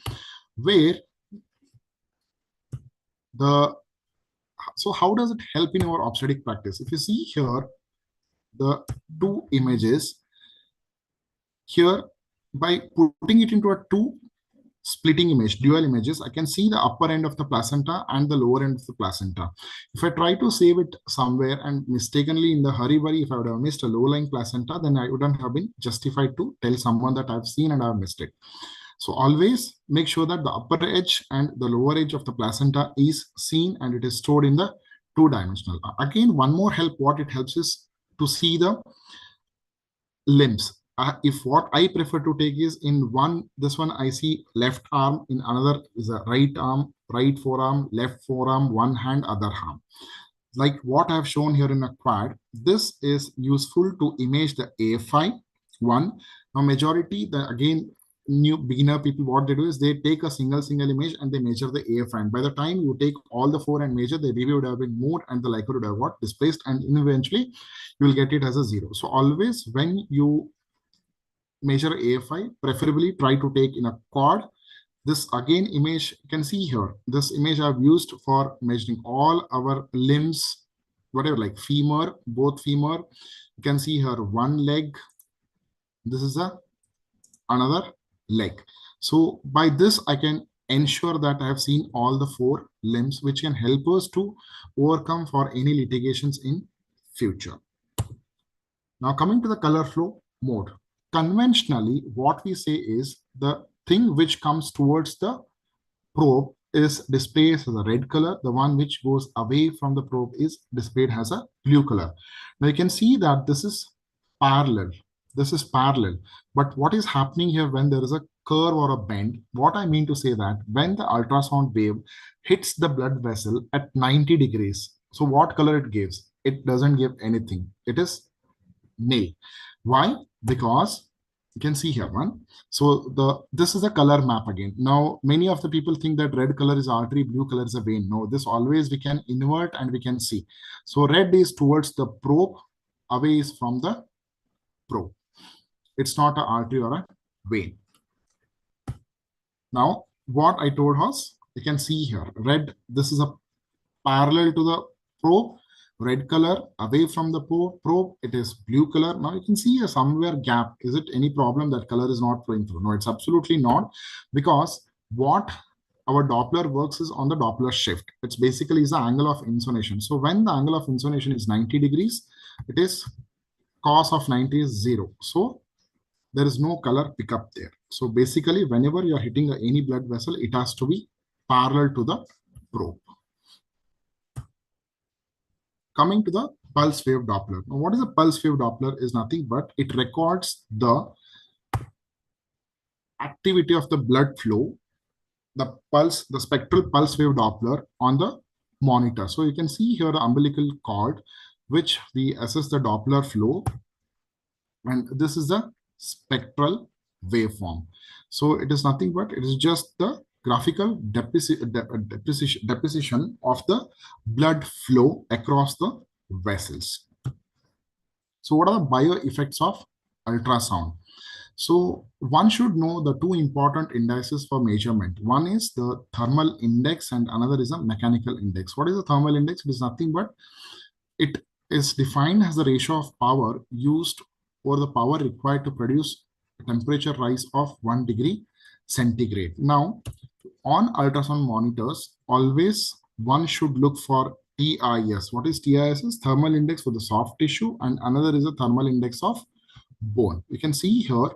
S4: where so how does it help in our obstetric practice? If you see here, the two images here, by putting it into a two splitting image, dual images, I can see the upper end of the placenta and the lower end of the placenta. If I try to save it somewhere and mistakenly in the hurry-burry, if I would have missed a low-lying placenta, then I wouldn't have been justified to tell someone that I've seen and I've missed it. So always make sure that the upper edge and the lower edge of the placenta is seen and it is stored in the two-dimensional. Again, one more help, what it helps is to see the limbs. If what I prefer to take is in one, this one I see left arm, in another is a right arm, right forearm, left forearm, one hand, other arm. Like what I've shown here in a quad, this is useful to image the AFI one. Now majority, again, new beginner people, what they do is they take a single image and they measure the AFI. And by the time you take all the four and measure, the ABV would have been moved and the likelihood would have got displaced, and eventually you will get it as a 0. So always when you measure AFI, preferably try to take in a quad. This again image you can see here. This image I've used for measuring all our limbs, whatever, like femur, both femur. You can see here one leg. This is another leg. So by this I can ensure that I have seen all the four limbs, which can help us to overcome for any litigations in future. Now coming to the color flow mode. Conventionally, what we say is the thing which comes towards the probe is displayed as a red color. The one which goes away from the probe is displayed as a blue color. Now you can see that this is parallel. This is parallel. But what is happening here when there is a curve or a bend? What I mean to say that when the ultrasound wave hits the blood vessel at 90 degrees, so what color it gives? It doesn't give anything. It is nil. Why? Because you can see here one. So this is a color map again. Now many of the people think that red color is artery, blue color is a vein. No, this always we can invert and we can see. So red is towards the probe, away is from the probe. It's not an artery or a vein. Now, what I told us, you can see here, red, this is a parallel to the probe, red color away from the probe, it is blue color. Now you can see here somewhere gap. Is it any problem that color is not flowing through? No, it's absolutely not, because what our Doppler works is on the Doppler shift. It's basically is the angle of insonation. So when the angle of insonation is 90 degrees, it is cos of 90 is 0. So there is no color pickup there. So basically, whenever you are hitting any blood vessel, it has to be parallel to the probe. Coming to the pulse wave Doppler. Now, what is a pulse wave Doppler? Is nothing but it records the activity of the blood flow, the pulse, the spectral pulse wave Doppler on the monitor. So you can see here the umbilical cord, which we assess the Doppler flow, and this is the spectral waveform. So it is nothing but it is just the graphical deposition of the blood flow across the vessels. So what are the bio effects of ultrasound? So one should know the two important indices for measurement. One is the thermal index and another is a mechanical index. What is the thermal index? It is nothing but it is defined as the ratio of power used or the power required to produce a temperature rise of 1 degree centigrade. Now, on ultrasound monitors, always one should look for TIS. What is TIS? Is thermal index for the soft tissue, and another is a thermal index of bone. You can see here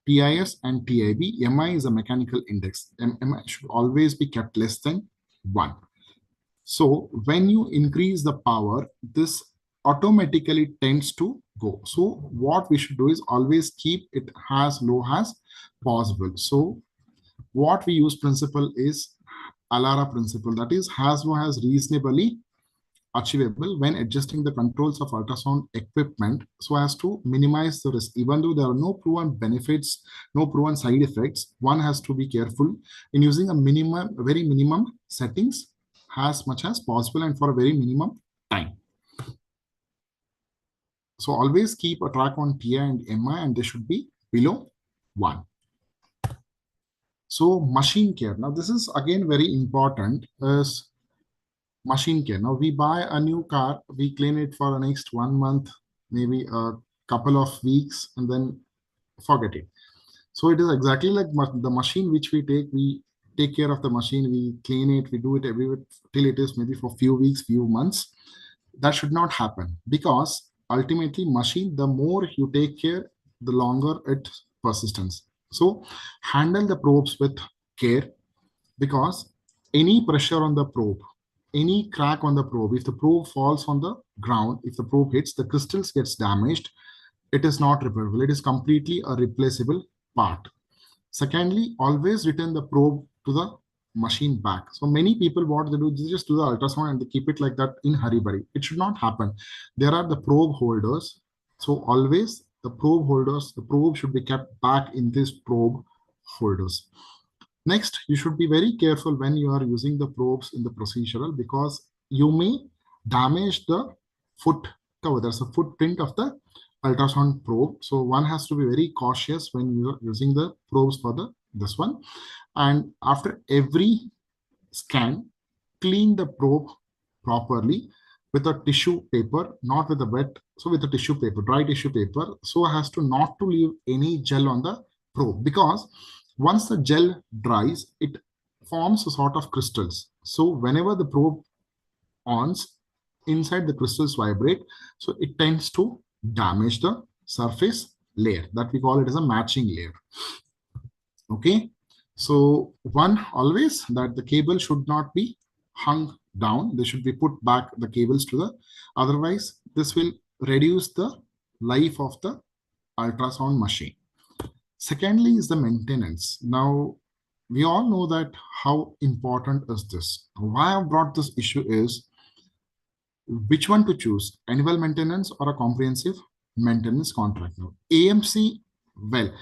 S4: TIS and TIB. MI is a mechanical index. MI should always be kept less than 1. So when you increase the power, this automatically tends to go. So what we should do is always keep it as low as possible. So what we use principle is ALARA principle, that is as low as reasonably achievable when adjusting the controls of ultrasound equipment so as to minimize the risk. Even though there are no proven benefits, no proven side effects, one has to be careful in using a very minimum settings as much as possible and for a very minimum time. So always keep a track on TI and MI, and they should be below 1. So machine care. Now this is again very important, is machine care. Now we buy a new car, we clean it for the next 1 month, maybe a couple of weeks, and then forget it. So it is exactly like the machine which we take care of the machine, we clean it, we do it every till it is maybe for few weeks, few months. That should not happen, because ultimately machine, the more you take care, the longer its persistence. So handle the probes with care, because any pressure on the probe, any crack on the probe, if the probe falls on the ground, if the probe hits, the crystals gets damaged, it is not repairable. It is completely a replaceable part. Secondly, always return the probe to the machine back. So many people, what they do, they just do the ultrasound and they keep it like that in hurry-burry. It should not happen. There are the probe holders. So always the probe holders, the probe should be kept back in these probe holders. Next, you should be very careful when you are using the probes in the procedural, because you may damage the foot cover. There's a footprint of the ultrasound probe. So one has to be very cautious when you are using the probes for this one. And after every scan, clean the probe properly with a tissue paper, not with a wet, so with a tissue paper, dry tissue paper, so as to not to leave any gel on the probe, because once the gel dries, it forms a sort of crystals. So whenever the probe ons, inside the crystals vibrate, so it tends to damage the surface layer, that we call it as a matching layer. Okay, so one, always that the cable should not be hung down, they should be put back, the cables to the, otherwise this will reduce the life of the ultrasound machine. Secondly is the maintenance. Now we all know that how important is this. Why I brought this issue is which one to choose, annual maintenance or a comprehensive maintenance contract. Now AMC, well,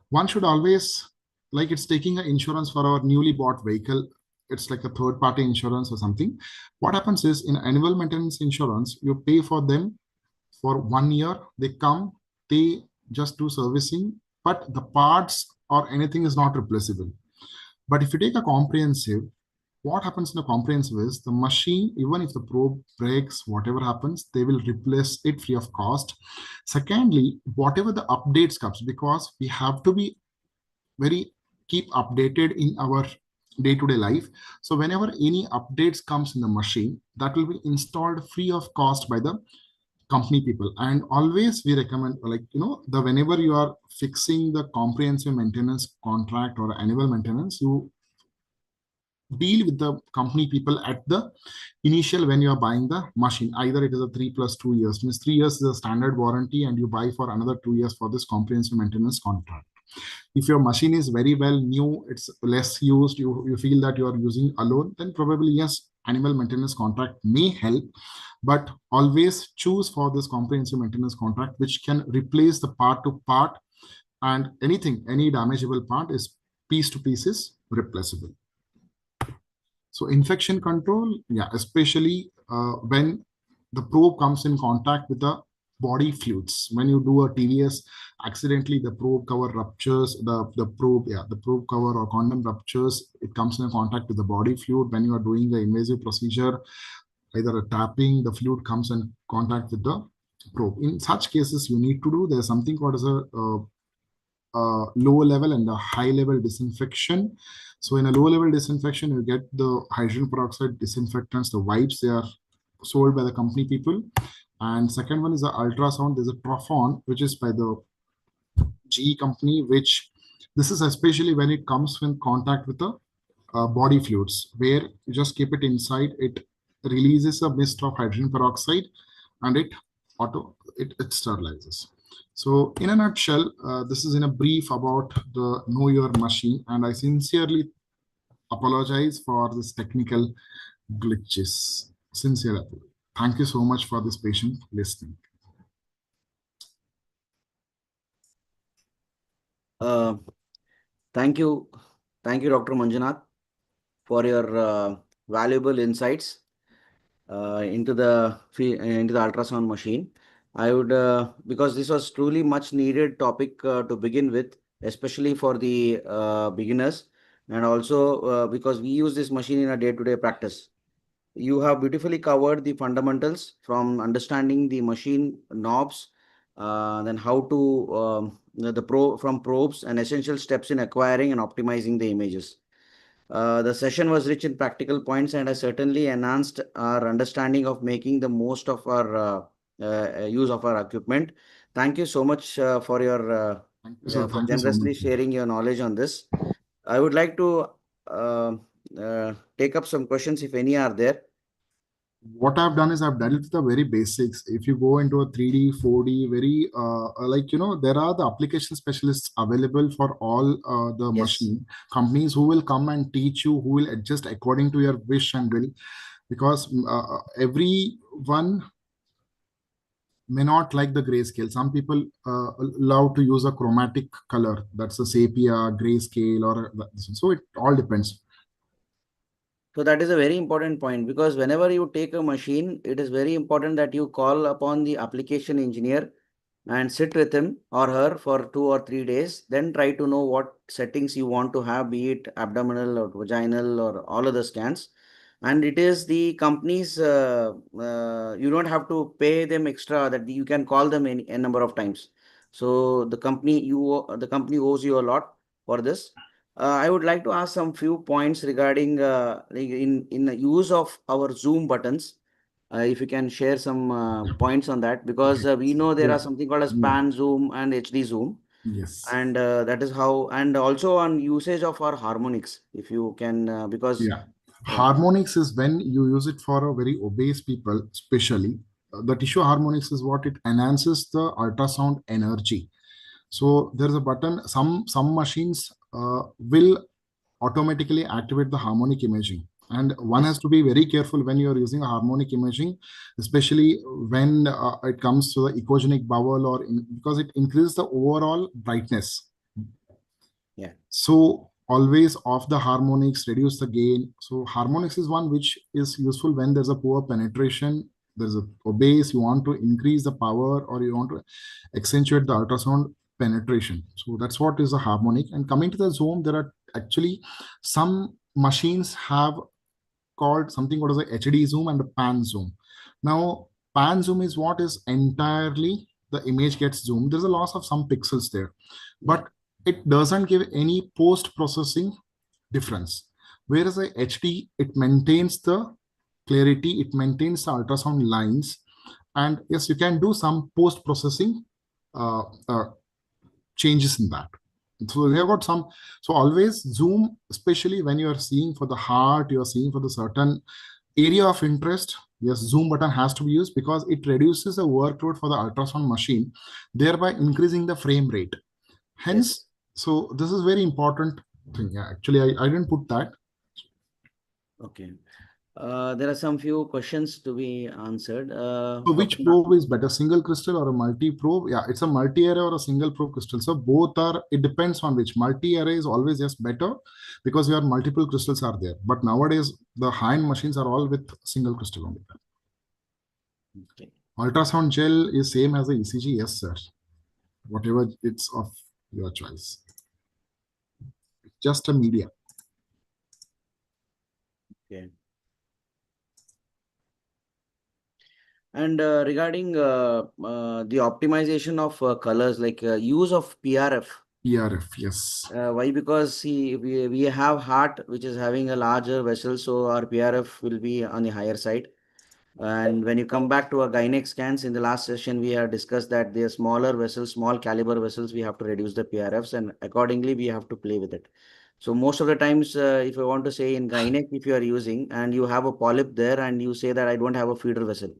S4: one should always, like it's taking an insurance for our newly bought vehicle, it's like a third-party insurance or something. What happens is in annual maintenance insurance, you pay for them for 1 year, they come, they just do servicing, but the parts or anything is not replaceable. But if you take a comprehensive, what happens in a comprehensive is the machine, even if the probe breaks, whatever happens, they will replace it free of cost. Secondly, whatever the updates comes, because we have to be very keep updated in our day-to-day life. So whenever any updates comes in the machine, that will be installed free of cost by the company people. And always we recommend, like, the whenever you are fixing the comprehensive maintenance contract or annual maintenance, you deal with the company people at the initial when you are buying the machine. Either it is a 3 + 2 years, means 3 years is a standard warranty, and you buy for another 2 years for this comprehensive maintenance contract. If your machine is very well new, it's less used, you feel that you are using alone, then probably yes, annual maintenance contract may help. But always choose for this comprehensive maintenance contract, which can replace the part to part, and any damageable part is piece to piece is replaceable. So infection control, yeah, especially when the probe comes in contact with the body fluids. When you do a TVS, accidentally the probe cover ruptures, the probe cover or condom ruptures, it comes in contact with the body fluid. When you are doing the invasive procedure, either a tapping, the fluid comes in contact with the probe. In such cases, you need to do, there's something called as a low level and a high level disinfection. So in a low level disinfection, you get the hydrogen peroxide disinfectants, the wipes, they are sold by the company people. And second one is the ultrasound. There's a Profon, which is by the GE company, which this is especially when it comes in contact with the body fluids, where you just keep it inside, it releases a mist of hydrogen peroxide, and it sterilizes. So in a nutshell, this is in a brief about the Know Your Machine, and I sincerely apologize for this technical glitches. Sincerely. Thank you so much for this patient listening.
S1: Thank you, Dr. Manjunath, for your valuable insights into the ultrasound machine. I would, because this was truly much needed topic to begin with, especially for the beginners, and also because we use this machine in a day-to-day practice. You have beautifully covered the fundamentals from understanding the machine knobs, then how to from probes and essential steps in acquiring and optimizing the images. The session was rich in practical points and has certainly enhanced our understanding of making the most of our use of our equipment. Thank you so much for your for generously sharing your knowledge on this. I would like to take up some questions if any are there.
S4: What I've done is I've dealt with the very basics. If you go into a 3D, 4D, very there are the application specialists available for all the machine companies who will come and teach you, who will adjust according to your wish and will, because everyone may not like the grayscale. Some people love to use a chromatic color, that's a sepia, grayscale, or so it all depends.
S1: So that is a very important point, because whenever you take a machine, it is very important that you call upon the application engineer and sit with him or her for 2 or 3 days, then try to know what settings you want to have, be it abdominal or vaginal or all other scans. And it is the companies, you don't have to pay them extra, that you can call them a number of times. So the company owes you a lot for this. I would like to ask some few points regarding in the use of our Zoom buttons. If you can share some points on that, because we know there are something called as pan zoom and HD zoom.
S4: Yes.
S1: And that is how, and also on usage of our harmonics, if you can, because
S4: harmonics is when you use it for a very obese people, especially the tissue harmonics is what it enhances the ultrasound energy. So there's a button, some machines will automatically activate the harmonic imaging, and one has to be very careful when you're using a harmonic imaging, especially when it comes to the echogenic bowel, or because it increases the overall brightness. So always off the harmonics, reduce the gain. So harmonics is one which is useful when there's a poor penetration, there's a obese, you want to increase the power or you want to accentuate the ultrasound penetration. So that's what is a harmonic. And coming to the zoom, there are actually some machines have called something what is a HD zoom and a pan zoom. Now, pan zoom is what is entirely the image gets zoomed. There's a loss of some pixels there, but it doesn't give any post-processing difference. Whereas a HD, it maintains the clarity, it maintains the ultrasound lines, and yes, you can do some post-processing uh, uh, changes in that. So they have got some. So always zoom, especially when you are seeing for the heart, you are seeing for the certain area of interest. Yes, zoom button has to be used because it reduces the workload for the ultrasound machine, thereby increasing the frame rate. Hence, so this is very important thing. Yeah, actually, I didn't put that.
S1: Okay. There are some few questions to be answered.
S4: So which probe is better, single crystal or a multi-probe? Yeah, it's a multi-array or a single probe crystal. So both are, it depends on which. Multi-array is always just better because your multiple crystals are there. But nowadays, the high-end machines are all with single crystal only.
S1: Okay.
S4: Ultrasound gel is same as the ECG, yes, sir. Whatever it's of your choice. Just a media.
S1: Okay. And regarding the optimization of colors, like use of PRF.
S4: PRF, yes.
S1: Why? Because see, we have heart which is having a larger vessel, so our PRF will be on the higher side. And when you come back to our gynec scans, in the last session, we have discussed that the smaller vessels, small caliber vessels, we have to reduce the PRFs, and accordingly, we have to play with it. So most of the times, if I want to say in gynec, if you are using and you have a polyp there and you say that I don't have a feeder vessel.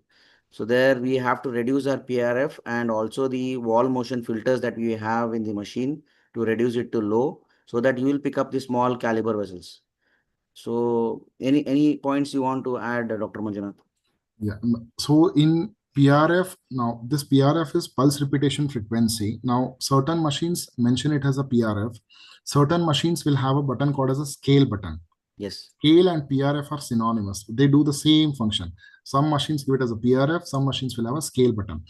S1: So there we have to reduce our PRF and also the wall motion filters that we have in the machine to reduce it to low so that you will pick up the small caliber vessels. So any points you want to add, Dr. Manjunath?
S4: Yeah. So in PRF, now this PRF is pulse repetition frequency. Now, certain machines mention it as a PRF. Certain machines will have a button called as a scale button.
S1: Yes.
S4: Scale and PRF are synonymous. They do the same function. Some machines give it as a PRF, some machines will have a scale button.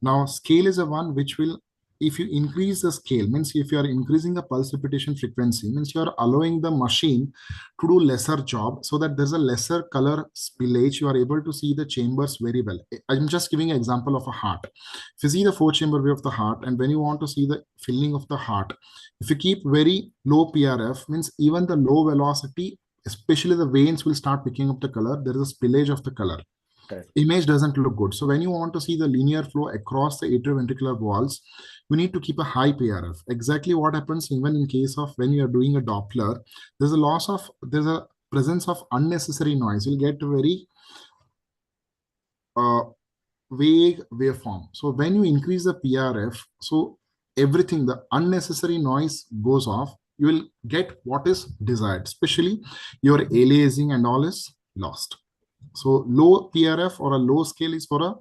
S4: Now, scale is a one which will, if you increase the scale, means if you are increasing the pulse repetition frequency, means you are allowing the machine to do lesser job so that there's a lesser color spillage. You are able to see the chambers very well. I'm just giving an example of a heart. If you see the four chamber view of the heart, and when you want to see the filling of the heart, if you keep very low PRF, means even the low velocity, especially the veins will start picking up the color. There is a spillage of the color.
S1: Correct.
S4: Image doesn't look good. So when you want to see the linear flow across the atrioventricular walls, you need to keep a high PRF. Exactly what happens even in case of when you are doing a Doppler, there's a presence of unnecessary noise. You'll get a very vague waveform. So when you increase the PRF, so everything, the unnecessary noise goes off. You will get what is desired, especially your aliasing and all is lost. So low PRF or a low scale is for a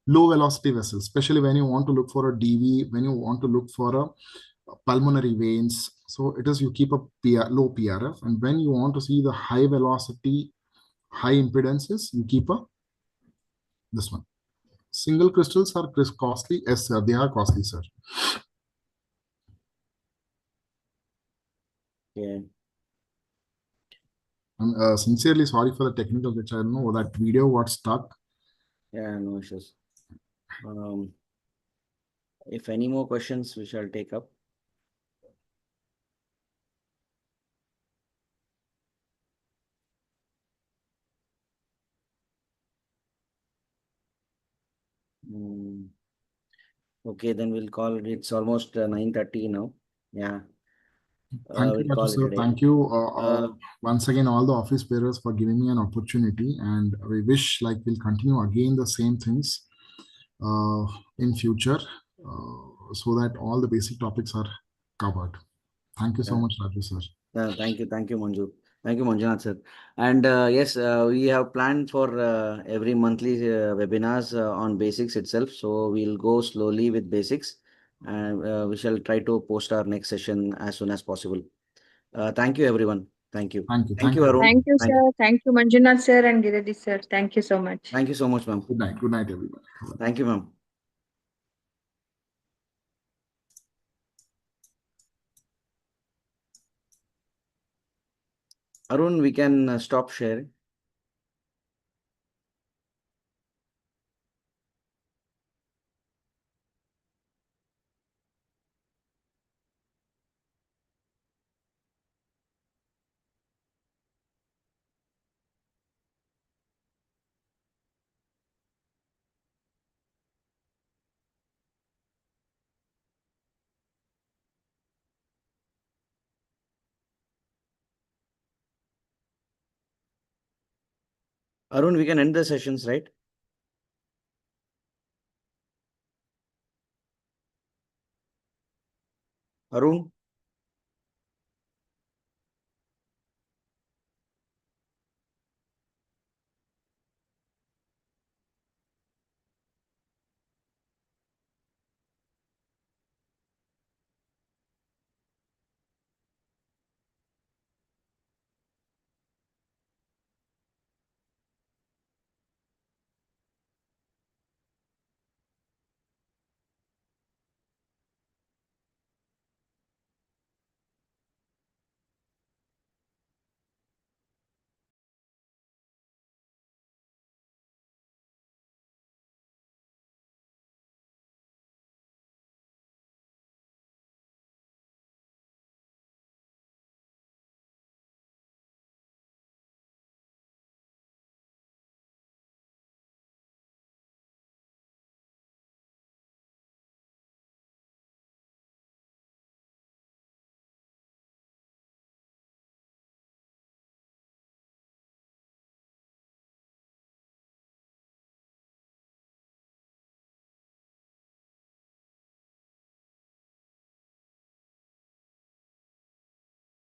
S4: low velocity vessel, especially when you want to look for a DV, when you want to look for a pulmonary veins. So it is you keep a low PRF, and when you want to see the high velocity, high impedances, you keep a this one. Single crystals are costly. Yes, sir, they are costly, sir.
S1: Yeah.
S4: I'm sincerely sorry for the technical glitch. I don't know that video got stuck.
S1: Yeah, no issues. If any more questions, we shall take up. Okay, then we'll call it. It's almost 9:30 now. Yeah.
S4: Thank you,
S1: We'll call it
S4: sir.
S1: a day.
S4: Thank you once again, all the office bearers, for giving me an opportunity. And we wish like we'll continue again the same things in future so that all the basic topics are covered. Thank you so much, Raju, sir.
S1: Thank you, Manju. Thank you, Manjunath sir. And yes, we have planned for every monthly webinars on basics itself. So we'll go slowly with basics, and we shall try to post our next session as soon as possible. Thank you, everyone. Thank you.
S4: Thank you.
S1: Thank you, Arun.
S3: Thank you, sir. Thank you, Manjunath sir and Giradi sir. Thank you so much.
S1: Thank you so much, ma'am.
S4: Good night. Good night, everybody.
S1: Thank you, ma'am. Arun, we can stop sharing. Arun, we can end the sessions, right? Arun?